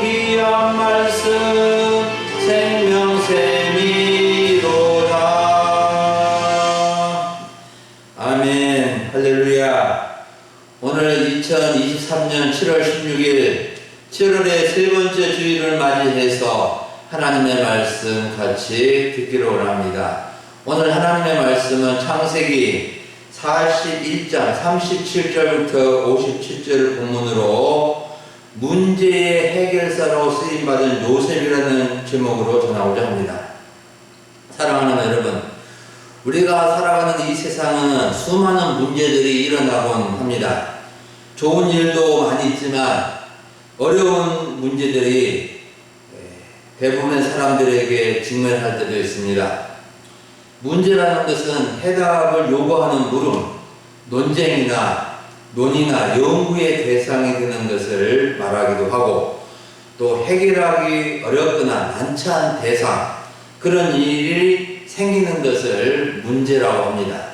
귀한 말씀 생명샘이로다. 아멘. 할렐루야. 오늘 2023년 7월 16일 7월의 세 번째 주일을 맞이해서 하나님의 말씀 같이 듣기로 원합니다. 오늘 하나님의 말씀은 창세기 41장 37절부터 57절 본문으로 문제의 해결사로 쓰임받은 요셉이라는 제목으로 전하고자 합니다. 사랑하는 여러분, 우리가 살아가는 이 세상은 수많은 문제들이 일어나곤 합니다. 좋은 일도 많이 있지만 어려운 문제들이 대부분의 사람들에게 직면할 때도 있습니다. 문제라는 것은 해답을 요구하는 물음, 논쟁이나 논의나 연구의 대상이 되는 것을 말하기도 하고, 또 해결하기 어렵거나 난처한 대상, 그런 일이 생기는 것을 문제라고 합니다.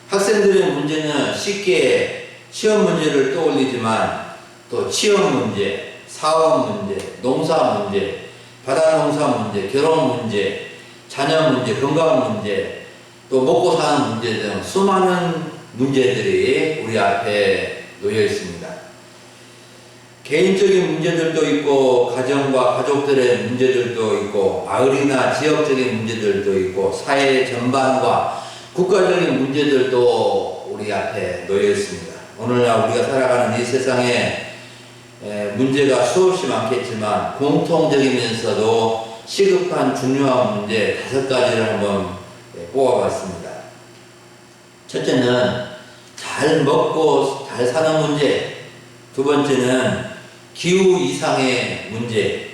학생들의 문제는 쉽게 시험 문제를 떠올리지만 또 취업 문제, 사업 문제, 농사 문제, 바다 농사 문제, 결혼 문제, 자녀 문제, 건강 문제, 또 먹고 사는 문제 등 수많은 문제들이 우리 앞에 놓여 있습니다. 개인적인 문제들도 있고, 가정과 가족들의 문제들도 있고, 마을이나 지역적인 문제들도 있고, 사회 전반과 국가적인 문제들도 우리 앞에 놓여 있습니다. 오늘날 우리가 살아가는 이 세상에 문제가 수없이 많겠지만 공통적이면서도 시급한 중요한 문제 5가지를 한번 뽑아봤습니다. 첫째는 잘 먹고 잘 사는 문제, 두 번째는 기후 이상의 문제,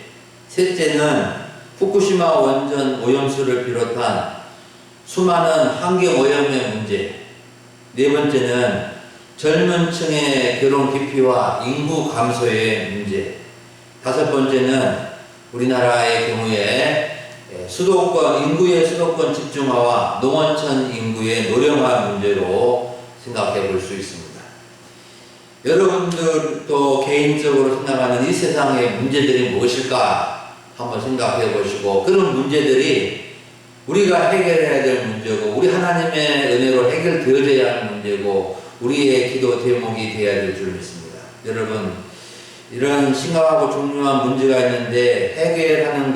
셋째는 후쿠시마 원전 오염수를 비롯한 수많은 환경 오염의 문제, 네 번째는 젊은 층의 결혼 기피와 인구 감소의 문제, 다섯 번째는 우리나라의 경우에 인구의 수도권 집중화와 농어촌 인구의 노령화 문제로 생각해 볼 수 있습니다. 여러분들도 개인적으로 생각하는 이 세상의 문제들이 무엇일까 한번 생각해 보시고, 그런 문제들이 우리가 해결해야 될 문제고, 우리 하나님의 은혜로 해결되어져야 할 문제고, 우리의 기도 대목이 되어야 될 줄 믿습니다. 여러분, 이런 심각하고 중요한 문제가 있는데 해결하는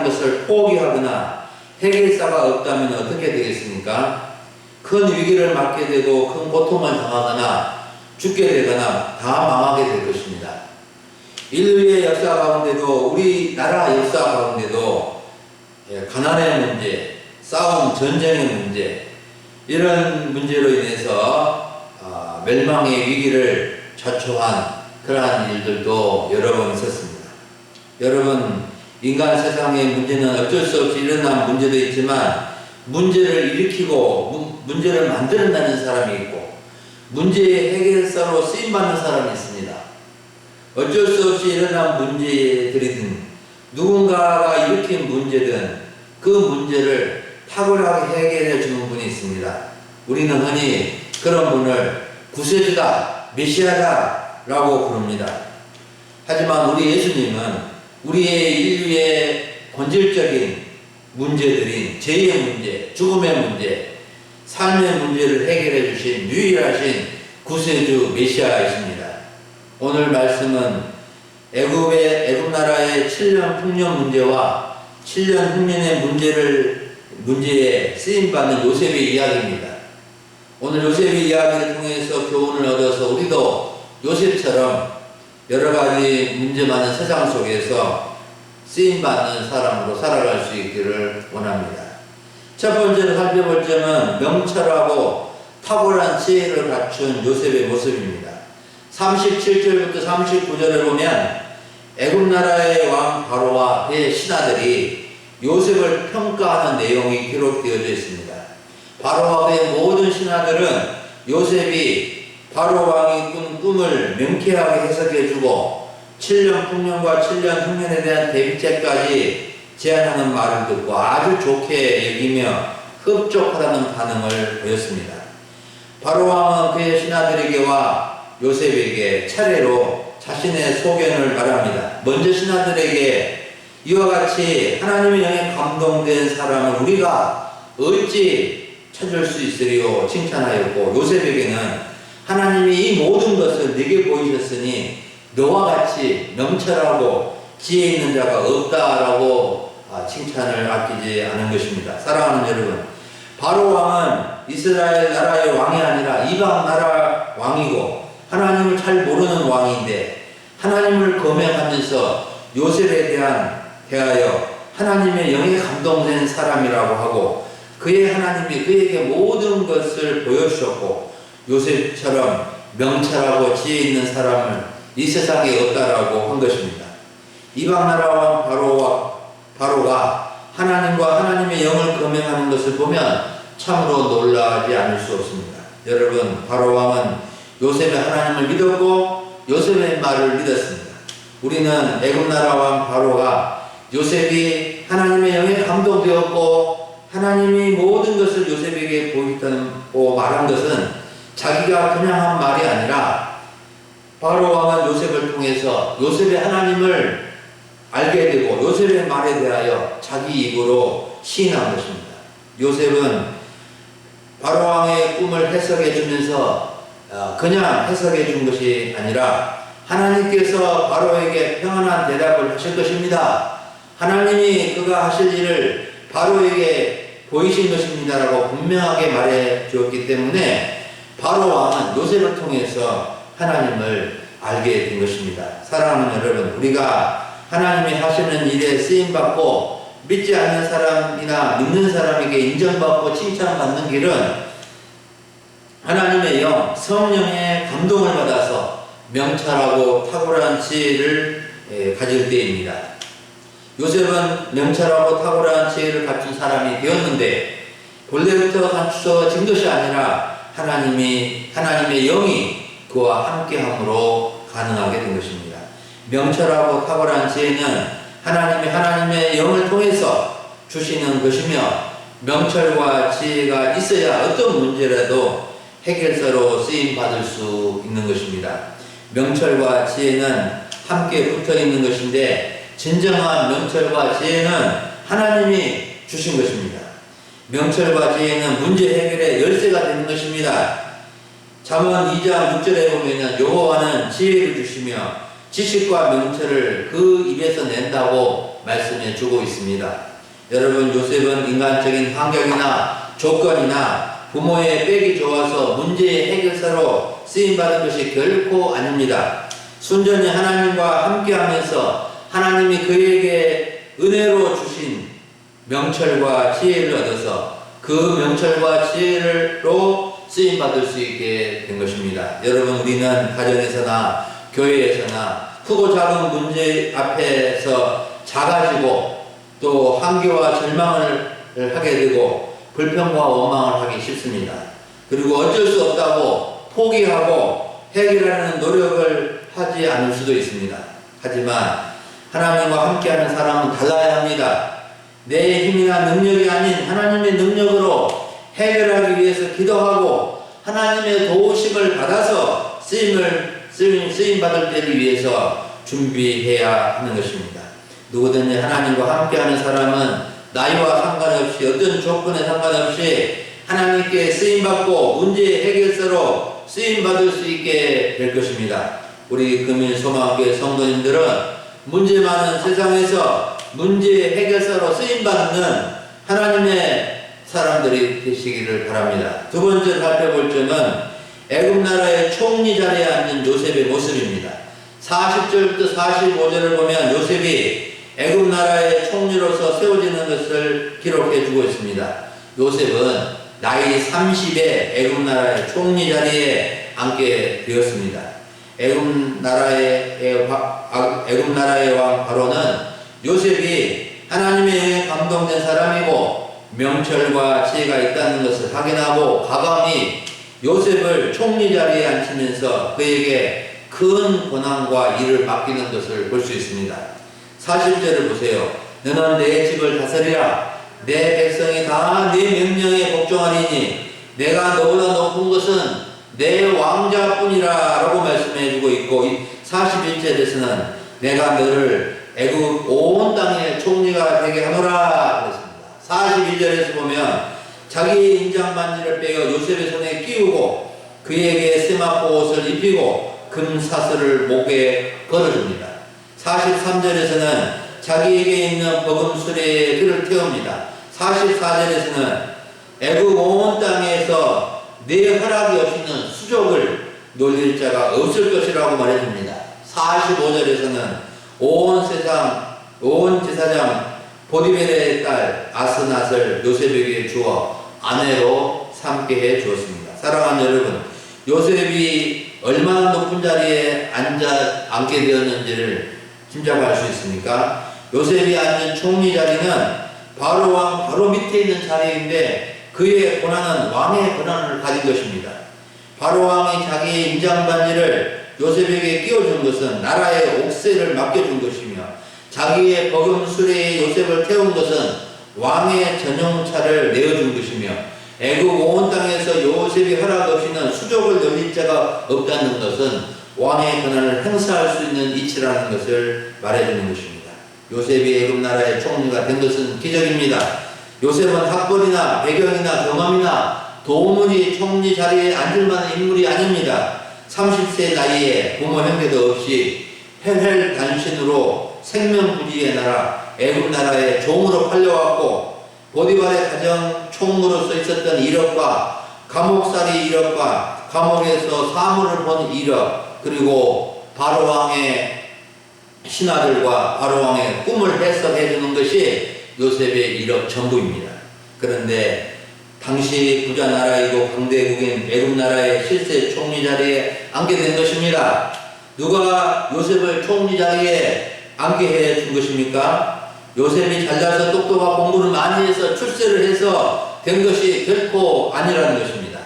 것을 포기하거나 해결사가 없다면 어떻게 되겠습니까? 큰 위기를 맞게 되고 큰 고통을 당하거나 죽게 되거나 다 망하게 될 것입니다. 인류의 역사 가운데도, 우리나라 역사 가운데도 가난의 문제, 싸움, 전쟁의 문제, 이런 문제로 인해서 멸망의 위기를 자초한 그러한 일들도 여러 번 있었습니다. 여러분, 인간 세상의 문제는 어쩔 수 없이 일어난 문제도 있지만, 문제를 일으키고 문제를 만들어내는 사람이 있고, 문제의 해결사로 쓰임받는 사람이 있습니다. 어쩔 수 없이 일어난 문제들이든 누군가가 일으킨 문제든 그 문제를 탁월하게 해결해 주는 분이 있습니다. 우리는 흔히 그런 분을 구세주다, 메시아다 라고 부릅니다. 하지만 우리 예수님은 우리의 인류의 본질적인 문제들인 죄의 문제, 죽음의 문제, 삶의 문제를 해결해 주신 유일하신 구세주 메시아이십니다. 오늘 말씀은 애굽 나라의 7년 풍년 문제와 7년 흉년의 문제에 쓰임받는 요셉의 이야기입니다. 오늘 요셉의 이야기를 통해서 교훈을 얻어서 우리도 요셉처럼 여러 가지 문제 많은 세상 속에서 쓰임받는 사람으로 살아갈 수 있기를 원합니다. 첫 번째로 살펴볼 점은 명철하고 탁월한 지혜를 갖춘 요셉의 모습입니다. 37절부터 39절을 보면 애굽 나라의 왕 바로와 그의 신하들이 요셉을 평가하는 내용이 기록되어져 있습니다. 바로와 그의 모든 신하들은 요셉이 바로 왕이 꾼 꿈을 명쾌하게 해석해주고 7년 풍년과 7년 흉년에 대한 대비책까지 제안하는 말을 듣고 아주 좋게 여기며 흡족하다는 반응을 보였습니다. 바로 왕은 그의 신하들에게와 요셉에게 차례로 자신의 소견을 말합니다. 먼저 신하들에게 이와 같이 하나님의 영에 감동된 사람을 우리가 어찌 찾을 수 있으리요 칭찬하였고, 요셉에게는 하나님이 이 모든 것을 네게 보이셨으니 너와 같이 명철하고 지혜 있는 자가 없다라고 칭찬을 아끼지 않은 것입니다. 사랑하는 여러분, 바로 왕은 이스라엘 나라의 왕이 아니라 이방 나라 왕이고 하나님을 잘 모르는 왕인데, 하나님을 검행하면서 요셉에 대하여 하나님의 영에 감동된 사람이라고 하고, 그의 하나님이 그에게 모든 것을 보여주셨고, 요셉처럼 명철하고 지혜 있는 사람을 이 세상에 없다라고 한 것입니다. 이방 나라 왕 바로가 하나님과 하나님의 영을 검행하는 것을 보면 참으로 놀라지 않을 수 없습니다. 여러분, 바로 왕은 요셉의 하나님을 믿었고 요셉의 말을 믿었습니다. 우리는 애굽 나라 왕 바로가 요셉이 하나님의 영에 감동되었고 하나님이 모든 것을 요셉에게 보이셨다고 말한 것은 자기가 그냥 한 말이 아니라, 바로 왕은 요셉을 통해서 요셉의 하나님을 알게 되고 요셉의 말에 대하여 자기 입으로 시인한 것입니다. 요셉은 바로 왕의 꿈을 해석해 주면서 그냥 해석해 준 것이 아니라 하나님께서 바로에게 평안한 대답을 하실 것입니다. 하나님이 그가 하실 일을 바로에게 보이신 것입니다라고 분명하게 말해 주었기 때문에 바로 왕은 요셉을 통해서 하나님을 알게 된 것입니다. 사랑하는 여러분, 우리가 하나님이 하시는 일에 쓰임받고 믿지 않는 사람이나 믿는 사람에게 인정받고 칭찬받는 길은 하나님의 영, 성령의 감동을 받아서 명철하고 탁월한 지혜를 가질 때입니다. 요셉은 명철하고 탁월한 지혜를 갖춘 사람이 되었는데, 본래부터 갖추어진 것이 아니라 하나님의 영이 그와 함께함으로 가능하게 된 것입니다. 명철하고 탁월한 지혜는 하나님의 영을 통해서 주시는 것이며, 명철과 지혜가 있어야 어떤 문제라도 해결사로 쓰임받을 수 있는 것입니다. 명철과 지혜는 함께 붙어 있는 것인데, 진정한 명철과 지혜는 하나님이 주신 것입니다. 명철과 지혜는 문제 해결의 열쇠가 되는 것입니다. 잠언 2장 6절에 보면 여호와는 지혜를 주시며 지식과 명철을 그 입에서 낸다고 말씀해 주고 있습니다. 여러분, 요셉은 인간적인 환경이나 조건이나 부모의 빽이 좋아서 문제의 해결사로 쓰임받은 것이 결코 아닙니다. 순전히 하나님과 함께하면서 하나님이 그에게 은혜로 주신 명철과 지혜를 얻어서 그 명철과 지혜로 쓰임받을 수 있게 된 것입니다. 여러분, 우리는 가정에서나 교회에서나 크고 작은 문제 앞에서 작아지고 또 한계와 절망을 하게 되고 불평과 원망을 하기 쉽습니다. 그리고 어쩔 수 없다고 포기하고 해결하는 노력을 하지 않을 수도 있습니다. 하지만 하나님과 함께하는 사람은 달라야 합니다. 내 힘이나 능력이 아닌 하나님의 능력으로 해결하기 위해서 기도하고 하나님의 도우심을 받아서 쓰임받을 때를 위해서 준비해야 하는 것입니다. 누구든지 하나님과 함께하는 사람은 나이와 상관없이 어떤 조건에 상관없이 하나님께 쓰임받고 문제의 해결사로 쓰임받을 수 있게 될 것입니다. 우리 금일소망교회 성도님들은 문제 많은 세상에서 문제의 해결사로 쓰임받는 하나님의 사람들이 되시기를 바랍니다. 두 번째로 살펴볼 점은 애굽 나라의 총리 자리에 앉은 요셉의 모습입니다. 40절부터 45절을 보면 요셉이 애굽 나라의 총리로서 세워지는 것을 기록해 주고 있습니다. 요셉은 나이 30에 애굽 나라의 총리 자리에 앉게 되었습니다. 애굽 나라의 왕 바로는 요셉이 하나님의 영에 감동된 사람이고 명철과 지혜가 있다는 것을 확인하고 가감히 요셉을 총리 자리에 앉히면서 그에게 큰 권한과 일을 맡기는 것을 볼 수 있습니다. 40절을 보세요. 너는 내 집을 다스리라. 내 백성이 다 내 명령에 복종하리니 내가 너보다 높은 것은 내 왕자뿐이라 라고 말씀해 주고 있고, 41절에서는 내가 너를 애굽 온 땅의 총리가 되게 하노라 그랬습니다. 42절에서 보면 자기의 인장반지를 빼어 요셉의 손에 끼우고 그에게 세마포 옷을 입히고 금사슬을 목에 걸어줍니다. 43절에서는 자기에게 있는 버금 수레에 그를 태웁니다. 44절에서는 애굽 온 땅에서 내 허락이 없이는 수족을 놀릴 자가 없을 것이라고 말해줍니다. 45절에서는 온 제사장 보디벨의 딸 아스낫을 요셉에게 주어 아내로 삼게 해 주었습니다. 사랑하는 여러분, 요셉이 얼마나 높은 자리에 앉게 되었는지를 짐작할 수 있습니까? 요셉이 앉은 총리 자리는 바로 왕 바로 밑에 있는 자리인데 그의 권한은 왕의 권한을 가진 것입니다. 바로 왕이 자기의 인장반지를 요셉에게 끼워준 것은 나라의 옥세를 맡겨준 것이며 자기의 버금 수레에 요셉을 태운 것은 왕의 전용차를 내어준 것이며 애굽 온 땅에서 요셉이 허락 없이는 수족을 놀릴 자가 없다는 것은 왕의 권한을 행사할 수 있는 이치라는 것을 말해주는 것입니다. 요셉이 애굽 나라의 총리가 된 것은 기적입니다. 요셉은 학벌이나 배경이나 경험이나 도무지 총리 자리에 앉을 만한 인물이 아닙니다. 30세 나이에 부모 형제도 없이 헬헬 단신으로 생명부지의 나라 애굽 나라의 종으로 팔려왔고 보디발의 가정 총무로서 있었던 이력과 감옥살이 이력과 감옥에서 사물을 본 이력 그리고 바로왕의 신하들과 바로왕의 꿈을 해석해 주는 것이 요셉의 이력 전부입니다. 그런데 당시 부자 나라이고 강대국인 애굽 나라의 실세 총리 자리에 앉게 된 것입니다. 누가 요셉을 총리 자리에 앉게 해 준 것입니까? 요셉이 잘나서 똑똑하고 공부를 많이 해서 출세를 해서 된 것이 결코 아니라는 것입니다.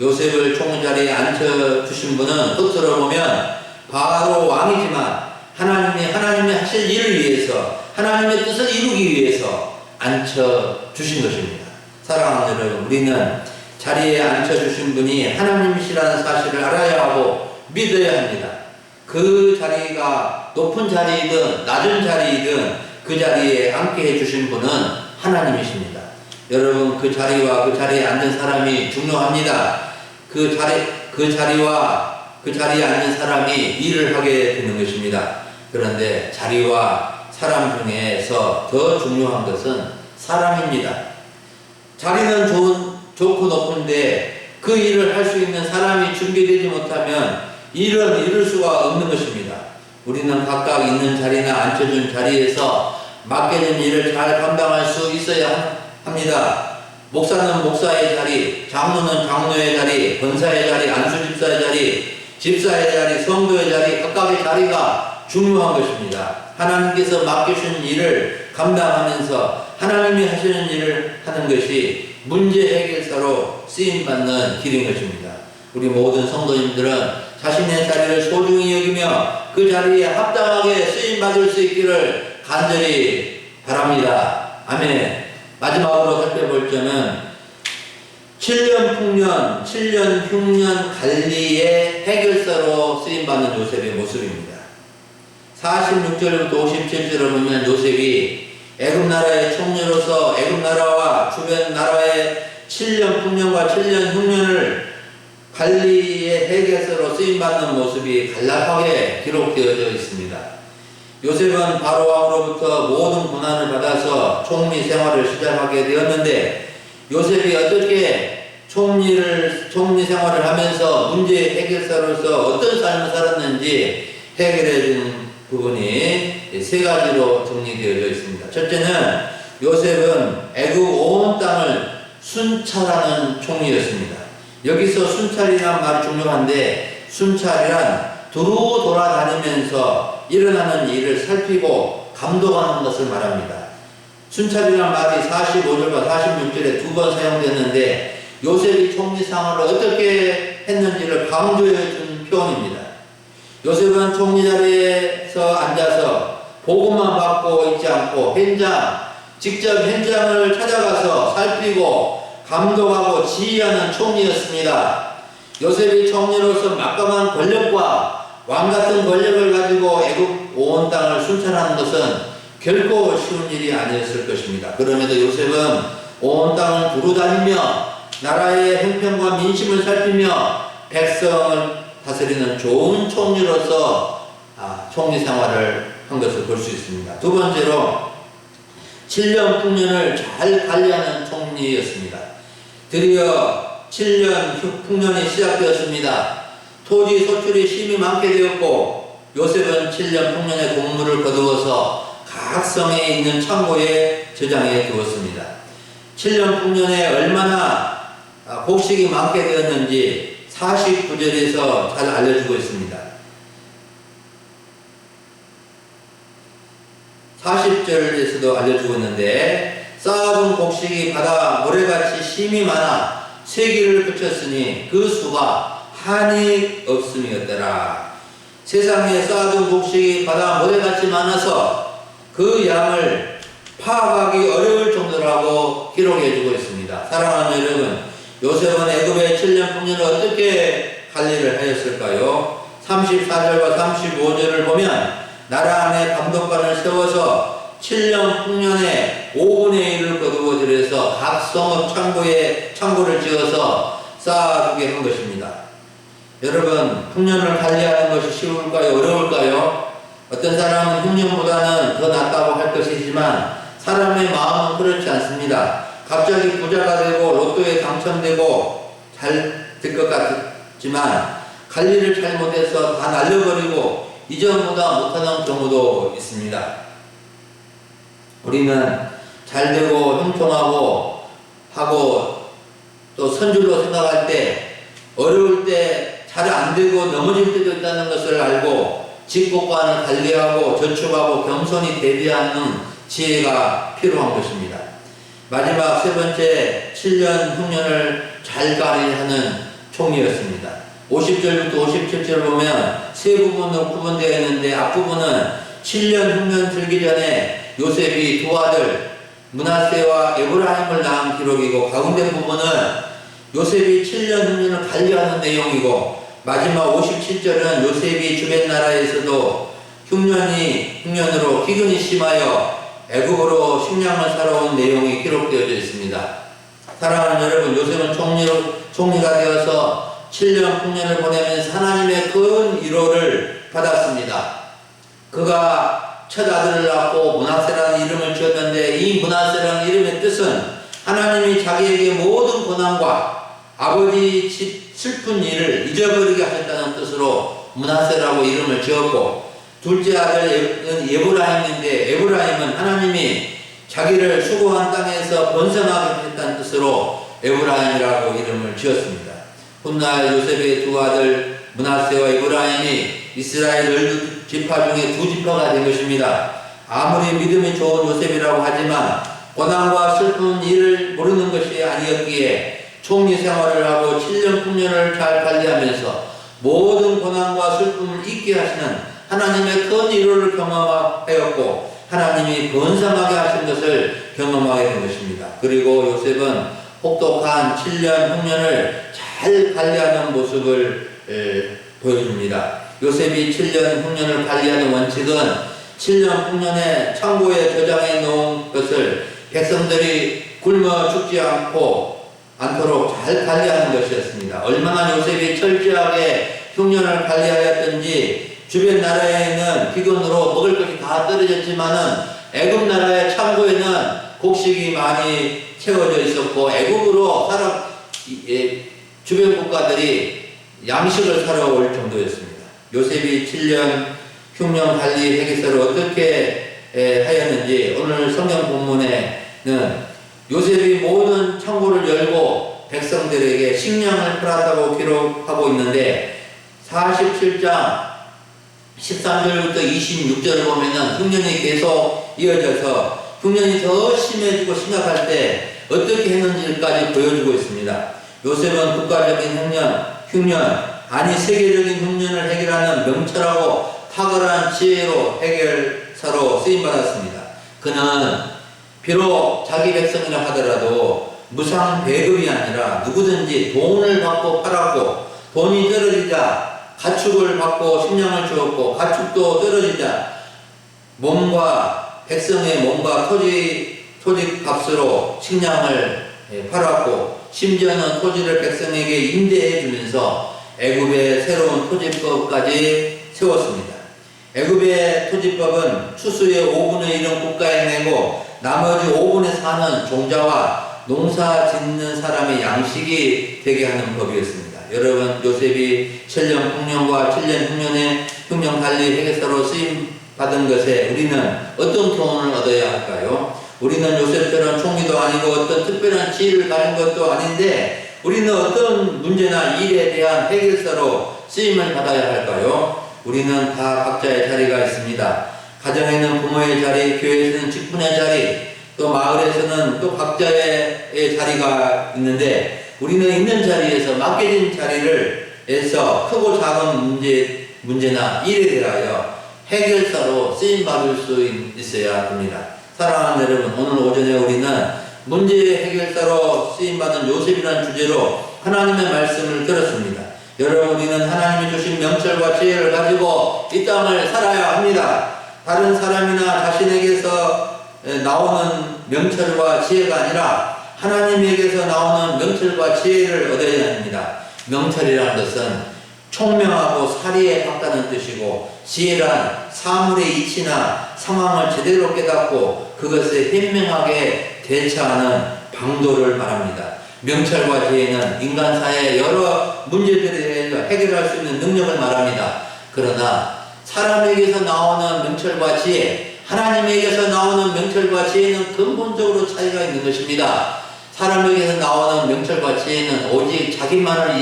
요셉을 총리 자리에 앉혀주신 분은 끝으로 보면 바로 왕이지만 하나님이 하실 일을 위해서 하나님의 뜻을 이루기 위해서 앉혀주신 것입니다. 사랑하는 여러분, 우리는 자리에 앉혀주신 분이 하나님이시라는 사실을 알아야 하고 믿어야 합니다. 그 자리가 높은 자리이든 낮은 자리이든 그 자리에 앉게 해주신 분은 하나님이십니다. 여러분, 그 자리와 그 자리에 앉은 사람이 중요합니다. 그 자리와 그 자리에 앉은 사람이 일을 하게 되는 것입니다. 그런데 자리와 사람 중에서 더 중요한 것은 사람입니다. 자리는 좋고 높은데 그 일을 할 수 있는 사람이 준비되지 못하면 일은 이룰 수가 없는 것입니다. 우리는 각각 있는 자리나 앉혀준 자리에서 맡겨진 일을 잘 감당할 수 있어야 합니다. 목사는 목사의 자리, 장로는 장로의 자리, 권사의 자리, 안수집사의 자리, 집사의 자리, 성도의 자리, 각각의 자리가 중요한 것입니다. 하나님께서 맡기신 일을 감당하면서 하나님이 하시는 일을 하는 것이 문제 해결사로 쓰임받는 길인 것입니다. 우리 모든 성도님들은 자신의 자리를 소중히 여기며 그 자리에 합당하게 쓰임받을 수 있기를 간절히 바랍니다. 아멘. 마지막으로 살펴볼 점은 7년 풍년, 7년 흉년 관리의 해결사로 쓰임받는 요셉의 모습입니다. 46절부터 57절을 보면 요셉이 애굽 나라의 총리로서 애굽 나라와 주변 나라의 7년 풍년과 7년 흉년을 관리의 해결사로 쓰임받는 모습이 간략하게 기록되어져 있습니다. 요셉은 바로왕으로부터 모든 권한을 받아서 총리 생활을 시작하게 되었는데 요셉이 어떻게 총리 생활을 하면서 문제 해결사로서 어떤 삶을 살았는지 해결해 주는 부분이 세 가지로 정리되어져 있습니다. 첫째는 요셉은 애굽 온 땅을 순찰하는 총리였습니다. 여기서 순찰이란 말이 중요한데 순찰이란 두루 돌아다니면서 일어나는 일을 살피고 감독하는 것을 말합니다. 순찰이란 말이 45절과 46절에 두 번 사용됐는데 요셉이 총리 생활을 어떻게 했는지를 강조해 준 표현입니다. 요셉은 총리 자리에서 앉아서 보고만 받고 있지 않고 직접 현장을 찾아가서 살피고 감독하고 지휘하는 총리였습니다. 요셉이 총리로서 막강한 권력과 왕 같은 권력을 가지고 애굽 온 땅을 순찰하는 것은 결코 쉬운 일이 아니었을 것입니다. 그럼에도 요셉은 온 땅을 두루다니며 나라의 형편과 민심을 살피며 백성을 다스리는 좋은 총리로서 총리 생활을 한 것을 볼 수 있습니다. 두 번째로 7년 풍년을 잘 관리하는 총리였습니다. 드디어 7년 풍년이 시작되었습니다. 토지 소출이 심히 많게 되었고 요셉은 7년 풍년의 곡물을 거두어서 각 성에 있는 창고에 저장해 두었습니다. 7년 풍년에 얼마나 곡식이 많게 되었는지 49절에서 잘 알려주고 있습니다. 40절에서도 알려주고 있는데 쌓아둔 곡식이 바다 모래같이 심이 많아 세기를 그쳤으니 그 수가 한이 없음이었더라. 세상에 쌓아둔 곡식이 바다 모래같이 많아서 그 양을 파악하기 어려울 정도라고 기록해주고 있습니다. 사랑하는 여러분, 요셉은 애굽의 7년 풍년을 어떻게 관리를 하였을까요? 34절과 35절을 보면 나라 안에 감독관을 세워서 7년 풍년에 5분의 1을 거두어 들여서 각 성읍 창고를 지어서 쌓아두게 한 것입니다. 여러분, 풍년을 관리하는 것이 쉬울까요? 어려울까요? 어떤 사람은 흉년보다는 더 낫다고 할 것이지만 사람의 마음은 그렇지 않습니다. 갑자기 부자가 되고 로또에 당첨되고 잘 될 것 같지만 관리를 잘못해서 다 날려버리고 이전보다 못하는 경우도 있습니다. 우리는 잘 되고 형통하고 하고 또 선줄로 생각할 때 어려울 때 잘 안 되고 넘어질 때도 있다는 것을 알고 직복관을 관리하고 저축하고 겸손히 대비하는 지혜가 필요한 것입니다. 마지막 세 번째 7년 흉년을 잘 관리하는 총리였습니다. 50절부터 57절 보면 세 부분으로 구분되어 있는데 앞부분은 7년 흉년 들기 전에 요셉이 두 아들 므낫세와 에브라임을 낳은 기록이고 가운데 부분은 요셉이 7년 흉년을 관리하는 내용이고 마지막 57절은 요셉이 주변 나라에서도 흉년으로 기근이 심하여 애굽으로 식량을 사러 온 내용이 기록되어져 있습니다. 사랑하는 여러분, 요셉은 총리가 되어서 7년 풍년을 보내면서 하나님의 큰 위로를 받았습니다. 그가 첫 아들을 낳고 므낫세라는 이름을 지었는데 이 므낫세라는 이름의 뜻은 하나님이 자기에게 모든 고난과 아버지 집 슬픈 일을 잊어버리게 하셨다는 뜻으로 므낫세라고 이름을 지었고 둘째 아들은 에브라임인데 에브라임은 하나님이 자기를 수고한 땅에서 번성하게 하셨다는 뜻으로 에브라임이라고 이름을 지었습니다. 훗날 요셉의 두 아들 므낫세와 에브라임이 이스라엘 12지파 중에 두 지파가 된 것입니다. 아무리 믿음이 좋은 요셉이라고 하지만 고난과 슬픈 일을 모르는 것이 아니었기에 총리 생활을 하고 7년 풍년을 잘 관리하면서 모든 고난과 슬픔을 잊게 하시는 하나님의 큰 위로를 경험하였고 하나님이 번성하게 하신 것을 경험하게 된 것입니다. 그리고 요셉은 혹독한 7년 흉년을 잘 관리하는 모습을 보여줍니다. 요셉이 7년 흉년을 관리하는 원칙은 7년 흉년에 창고에 저장해 놓은 것을 백성들이 굶어 죽지 않도록 잘 관리하는 것이었습니다. 얼마나 요셉이 철저하게 흉년을 관리하였던지 주변 나라에는 기근으로 먹을 것이 다 떨어졌지만은 애굽 나라의 창고에는 곡식이 많이 채워져 있었고 애굽으로 주변 국가들이 양식을 사러 올 정도였습니다. 요셉이 7년 흉년 관리 회계서를 어떻게 하였는지 오늘 성경 본문에는 요셉이 모든 창고를 열고 백성들에게 식량을 팔았다고 기록하고 있는데 47장 13절부터 26절을 보면은 흉년이 계속 이어져서 흉년이 더 심해지고 심각할 때 어떻게 했는지까지 보여주고 있습니다. 요셉은 국가적인 흉년 아니 세계적인 흉년을 해결하는 명철하고 탁월한 지혜로 해결사로 쓰임받았습니다. 그는 비록 자기 백성이라 하더라도 무상 배급이 아니라 누구든지 돈을 받고 팔았고 돈이 떨어지자 가축을 받고 식량을 주었고 가축도 떨어지자 몸과 백성의 몸과 토지 값으로 식량을 팔았고 심지어는 토지를 백성에게 임대해 주면서 애굽의 새로운 토지법까지 세웠습니다. 애굽의 토지법은 추수의 5분의 1은 국가에 내고 나머지 5분의 4는 종자와 농사 짓는 사람의 양식이 되게 하는 법이었습니다. 여러분, 요셉이 7년 풍년과 7년 흉년의 흉년 관리 회계사로 쓰임 받은 것에 우리는 어떤 교훈을 얻어야 할까요? 우리는 요셉처럼 총리도 아니고 어떤 특별한 지위를 가진 것도 아닌데 우리는 어떤 문제나 일에 대한 해결사로 쓰임을 받아야 할까요? 우리는 다 각자의 자리가 있습니다. 가정에는 부모의 자리, 교회에서는 직분의 자리, 또 마을에서는 또 각자의 자리가 있는데 우리는 있는 자리에서 맡겨진 자리를 해서 크고 작은 문제나 일에 대하여 해결사로 쓰임받을 수 있어야 합니다. 사랑하는 여러분, 오늘 오전에 우리는 문제 해결사로 쓰임받은 요셉이라는 주제로 하나님의 말씀을 들었습니다. 여러분, 우리는 하나님이 주신 명철과 지혜를 가지고 이 땅을 살아야 합니다. 다른 사람이나 자신에게서 나오는 명철과 지혜가 아니라 하나님에게서 나오는 명철과 지혜를 얻어야 합니다. 명철이라는 것은 총명하고 사리에 박다는 뜻이고 지혜란 사물의 이치나 상황을 제대로 깨닫고 그것에 현명하게 대처하는 방도를 말합니다. 명철과 지혜는 인간사의 여러 문제들에 대해서 해결할 수 있는 능력을 말합니다. 그러나 사람에게서 나오는 명철과 지혜, 하나님에게서 나오는 명철과 지혜는 근본적으로 차이가 있는 것입니다. 사람에게서 나오는 명철과 지혜는 오직 자기만을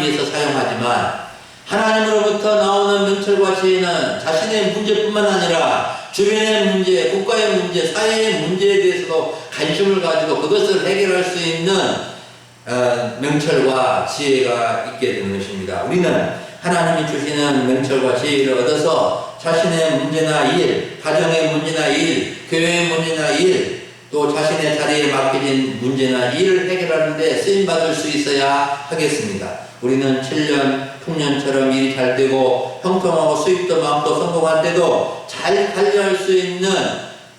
위해서 사용하지만 하나님으로부터 나오는 명철과 지혜는 자신의 문제뿐만 아니라 주변의 문제, 국가의 문제, 사회의 문제에 대해서도 관심을 가지고 그것을 해결할 수 있는 명철과 지혜가 있게 되는 것입니다. 우리는 하나님이 주시는 명철과 지혜를 얻어서 자신의 문제나 일, 가정의 문제나 일, 교회의 문제나 일, 또 자신의 자리에 맡겨진 문제나 일을 해결하는 데 쓰임받을 수 있어야 하겠습니다. 우리는 7년 풍년처럼 일이 잘 되고 형통하고 수입도 많고 성공할 때도 잘 관리할 수 있는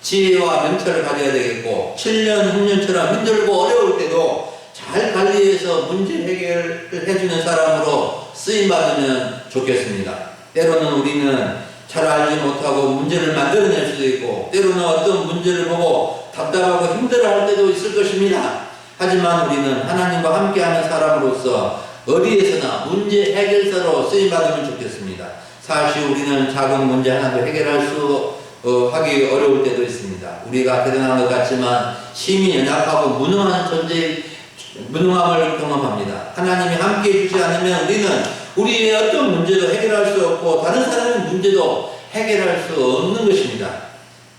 지혜와 명철을 가져야 되겠고 7년 흉년처럼 힘들고 어려울 때도 잘 관리해서 문제 해결을 해주는 사람으로 쓰임받으면 좋겠습니다. 때로는 우리는 잘 알지 못하고 문제를 만들어낼 수도 있고 때로는 어떤 문제를 보고 답답하고 힘들어할 때도 있을 것입니다. 하지만 우리는 하나님과 함께하는 사람으로서 어디에서나 문제 해결사로 쓰임받으면 좋겠습니다. 사실 우리는 작은 문제 하나도 해결할 수 하기 어려울 때도 있습니다. 우리가 대단한 것 같지만 힘이 연약하고 무능함을 경험합니다. 하나님이 함께해 주지 않으면 우리는 우리의 어떤 문제도 해결할 수 없고 다른 사람의 문제도 해결할 수 없는 것입니다.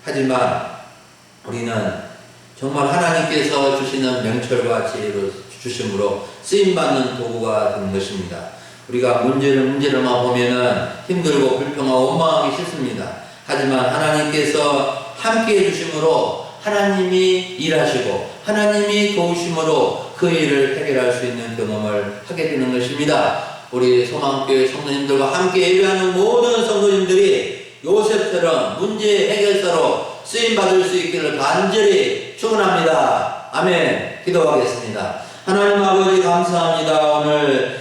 하지만 우리는 정말 하나님께서 주시는 명철과 지혜로 주심으로 쓰임받는 도구가 되는 것입니다. 우리가 문제를만 보면은 힘들고 불평하고 원망하기 싫습니다. 하지만 하나님께서 함께해 주심으로 하나님이 일하시고 하나님이 도우심으로 그 일을 해결할 수 있는 경험을 하게 되는 것입니다. 우리 소망교회 성도님들과 함께 예배하는 모든 성도님들이 요셉처럼 문제 해결사로 쓰임받을 수 있기를 간절히 축원합니다. 아멘. 기도하겠습니다. 하나님 아버지 감사합니다. 오늘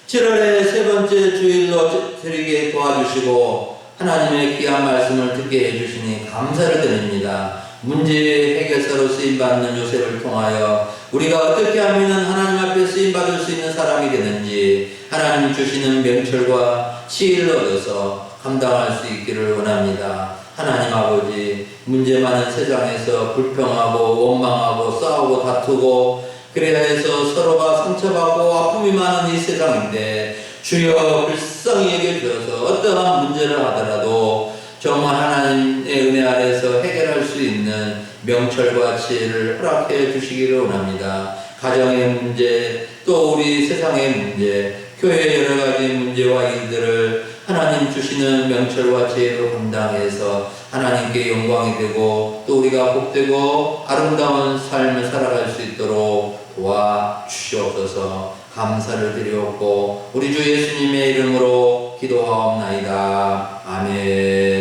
7월의 세 번째 주일로 드리게 도와주시고 하나님의 귀한 말씀을 듣게 해주시니 감사를 드립니다. 문제 해결사로 쓰임받는 요셉을 통하여 우리가 어떻게 하면 하나님 앞에 쓰임받을 수 있는 사람이 되는지 하나님 주시는 명철과 지혜를 얻어서 감당할 수 있기를 원합니다. 하나님 아버지, 문제 많은 세상에서 불평하고 원망하고 싸우고 다투고 그래야 해서 서로가 상처받고 아픔이 많은 이 세상인데 주여 불쌍히 여겨주셔서 어떠한 문제를 하더라도 정말 하나님의 은혜 아래서 해결할 수 있는 명철과 지혜를 허락해 주시기를 원합니다. 가정의 문제, 또 우리 세상의 문제, 교회의 여러 가지 문제와 일들을 하나님 주시는 명철과 지혜로 감당해서 하나님께 영광이 되고 또 우리가 복되고 아름다운 삶을 살아갈 수 있도록 도와주시옵소서. 감사를 드리옵고 우리 주 예수님의 이름으로 기도하옵나이다. 아멘.